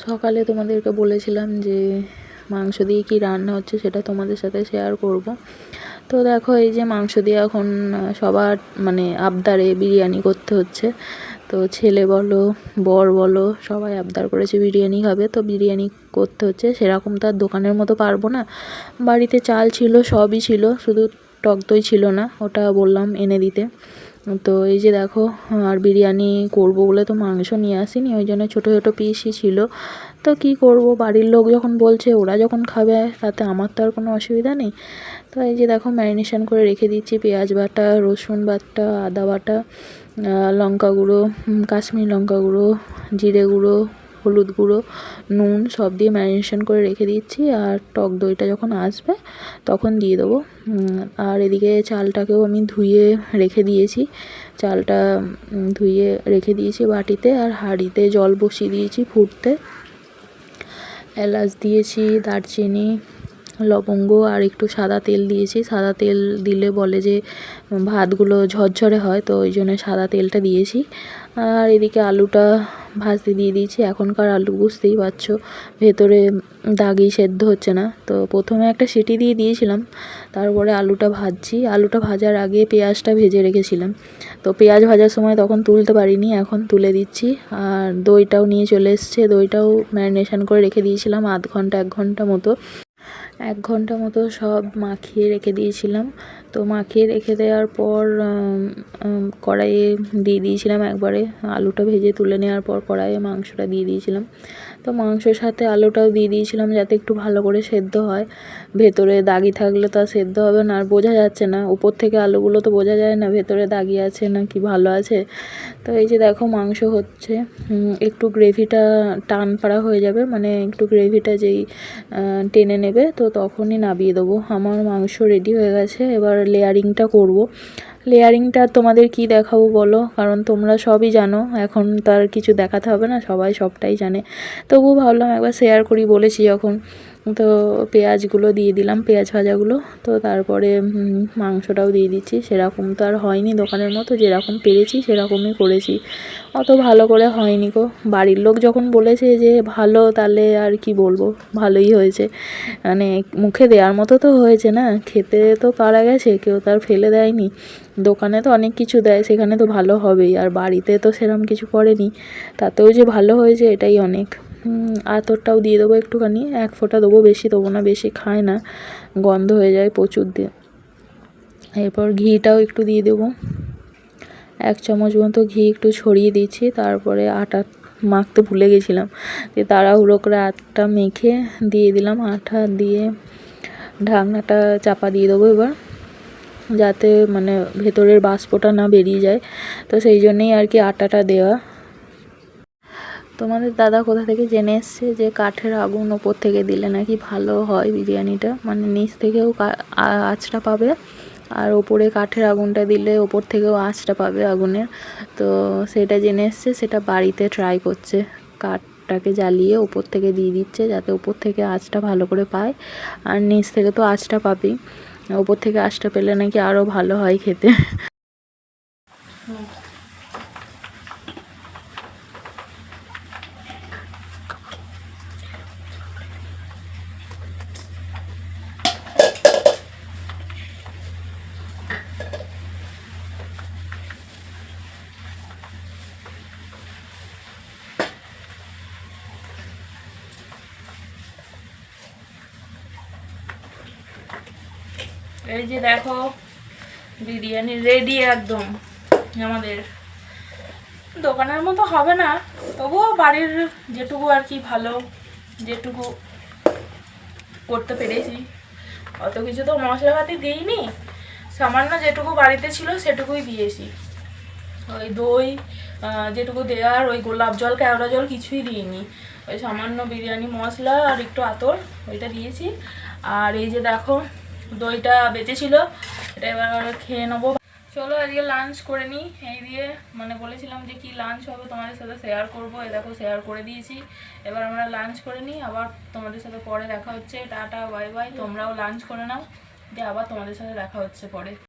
সকালে তোমাদেরকে বলেছিলাম যে মাংস দিয়ে কি রান্না হচ্ছে সেটা তোমাদের সাথে শেয়ার করব। তো দেখো এই যে মাংস দিয়ে এখন সবার মানে আবদারে বিরিয়ানি করতে হচ্ছে। তো ছেলে বলো বর বলো সবাই আবদার করেছে বিরিয়ানি খাবে, তো বিরিয়ানি করতে হচ্ছে। সেরকম তো আর দোকানের মতো পারবো না, বাড়িতে চাল ছিল সবই ছিল, শুধু টক দই ছিল না, ওটা বললাম এনে দিতে। তো এই যে দেখো, আর বিরিয়ানি করব বলে তো মাংস নিয়ে আসিনি, ওই জন্য ছোটো ছোটো পিসই ছিল। তো কি করব, বাড়ির লোক যখন বলছে, ওরা যখন খাবে, তাতে আমার তো আর কোনো অসুবিধা নেই। তো এই যে দেখো ম্যারিনেশন করে রেখে দিচ্ছি, পেঁয়াজ বাটা, রসুন বাটা, আদা বাটা, লঙ্কা গুঁড়ো, কাশ্মীর লঙ্কা গুঁড়ো, জিরে গুঁড়ো, হলুদ গুঁড়ো, নুন সব দিয়ে ম্যারিনেশন করে রেখে দিচ্ছি। আর টক দইটা যখন আসবে তখন দিয়ে দেবো। আর এদিকে চালটাকেও আমি ধুয়ে রেখে দিয়েছি, চালটা ধুয়ে রেখে দিয়েছি বাটিতে। আর হাঁড়িতে জল বসিয়ে দিয়েছি ফুটতে, এলাচ দিয়েছি, দারচিনি, লবঙ্গ আর একটু সাদা তেল দিয়েছি। সাদা তেল দিলে বলে যে ভাতগুলো ঝরঝরে হয়, তো ওই জন্য সাদা তেলটা দিয়েছি। আর এদিকে আলুটা ভাজতে দিয়ে দিয়েছি। এখনকার আলু বুঝতেই পারছো, ভেতরে দাগি সেদ্ধ হচ্ছে না। তো প্রথমে একটা সিটি দিয়ে দিয়েছিলাম, তারপরে আলুটা ভাজছি। আলুটা ভাজার আগে পেঁয়াজটা ভেজে রেখেছিলাম, তো পেঁয়াজ ভাজার সময় তখন তুলতে পারিনি, এখন তুলে দিচ্ছি। আর দইটাও নিয়ে চলে এসছে, দইটাও ম্যারিনেশন করে রেখে দিয়েছিলাম আধ ঘন্টা 1 ঘন্টা মতো। 1 ঘন্টা মতো সব মাখিয়ে রেখে দিয়েছিলাম। তো মাখিয়ে রেখে দেওয়ার পর কড়াইয়ে দিয়ে দিয়েছিলাম একবারে। আলুটা ভেজে তুলে নেওয়ার পর কড়াইয়ে মাংসটা দিয়ে দিয়েছিলাম। তো মাংসের সাথে আলুটাও দিয়ে দিয়েছিলাম যাতে একটু ভালো করে সেদ্ধ হয়। ভেতরে দাগি থাকলে তো আর সেদ্ধ হবে না, আর বোঝা যাচ্ছে না উপর থেকে আলুগুলো, তো বোঝা যায় না ভেতরে দাগি আছে না কি ভালো আছে। তো এই যে দেখো মাংস হচ্ছে, একটু গ্রেভিটা টান পাড়া হয়ে যাবে, মানে একটু গ্রেভিটা যেই টেনে নেবে, তো তখনই নামিয়ে দেবো। আমার মাংস রেডি হয়ে গেছে, এবার লেয়ারিংটা করব। লেয়ারিংটা তোমাদের কি দেখাবো বলো, কারণ তোমরা সবই জানো, এখন তার কিছু দেখাতে হবে না, সবাই সবটাই জানে। তবুও ভাবলাম একবার শেয়ার করি, বলেছি যখন। তো পেঁয়াজগুলো দিয়ে দিলাম, পেঁয়াজ ভাজাগুলো। তো তারপরে মাংসটাও দিয়ে দিচ্ছি। সেরকম তো আর হয়নি দোকানের মতো, যেরকম পেরেছি সেরকমই করেছি, অত ভালো করে হয়নি গো। বাড়ির লোক যখন বলেছে যে ভালো, তাহলে আর কি বলবো, ভালোই হয়েছে। মানে মুখে দেওয়ার মতো তো হয়েছে না, খেতে তো পারা গেছে, কেউ তার ফেলে দেয়নি। দোকানে তো অনেক কিছু দেয়, সেখানে তো ভালো হবেই, আর বাড়িতে তো সেরকম কিছু করেনি, তাতেও যে ভালো হয়েছে এটাই অনেক। আতরটাও দিয়ে দেবো একটুখানি, 1 ফোঁটা দেবো, বেশি দেবো না, বেশি খায় না, গন্ধ হয়ে যায় প্রচুর দিয়ে। এরপর ঘিটাও একটু দিয়ে দেবো, 1 চামচ মতো ঘি একটু ছড়িয়ে দিচ্ছি। তারপরে আটা মাখতে ভুলে গেছিলাম, দিয়ে তাড়াহুড়ো করে আটা মেখে দিয়ে দিলাম। আটা দিয়ে ঢাকনাটা চাপা দিয়ে দেবো এবার, যাতে মানে ভেতরের বাষ্পটা না বেরিয়ে যায়, তো সেই জন্যেই আর কি আটাটা দেওয়া। তোমাদের দাদা কোথা থেকে জেনে এসছে যে কাঠের আগুন ওপর থেকে দিলে নাকি ভালো হয় বিরিয়ানিটা, মানে নিচ থেকেও আঁচটা পাবে, আর ওপরে কাঠের আগুনটা দিলে ওপর থেকেও আঁচটা পাবে আগুনের। তো সেটা জেনে এসছে, সেটা বাড়িতে ট্রাই করছে। কাঠটাকে জ্বালিয়ে ওপর থেকে দিয়ে দিচ্ছে, যাতে ওপর থেকে আঁচটা ভালো করে পায়, আর নিচ থেকে তো আঁচটা পাবেই, ওপর থেকে আঁচটা পেলে নাকি আরও ভালো হয় খেতে। এই যে দেখো বিরিয়ানি রেডি একদম। আমাদের দোকানের মতো হবে না, তবুও বাড়ির যেটুকু আর কি ভালো, যেটুকু করতে পেরেছি। অত কিছু তো মশলাপাতি দিইনি, সামান্য যেটুকু বাড়িতে ছিল সেটুকুই দিয়েছি। ওই দই যেটুকু দেওয়ার, ওই গোলাপ জল, কেওড়া জল কিছুই দিইনি, ওই সামান্য বিরিয়ানি মশলা আর একটু আতর, ওইটা দিয়েছি। আর এই যে দেখো দইটা বেঁচেছিল, এটা এবার খেয়ে নেবো। চলো আজকে লাঞ্চ করে নিই। এই দিয়ে মানে বলেছিলাম যে কি লাঞ্চ হবে তোমাদের সাথে শেয়ার করবো, এ দেখো শেয়ার করে দিয়েছি। এবার আমরা লাঞ্চ করে নিই, আবার তোমাদের সাথে পরে দেখা হচ্ছে। টাটা বাই বাই, তোমরাও লাঞ্চ করে নাও, দিয়ে আবার তোমাদের সাথে দেখা হচ্ছে পরে।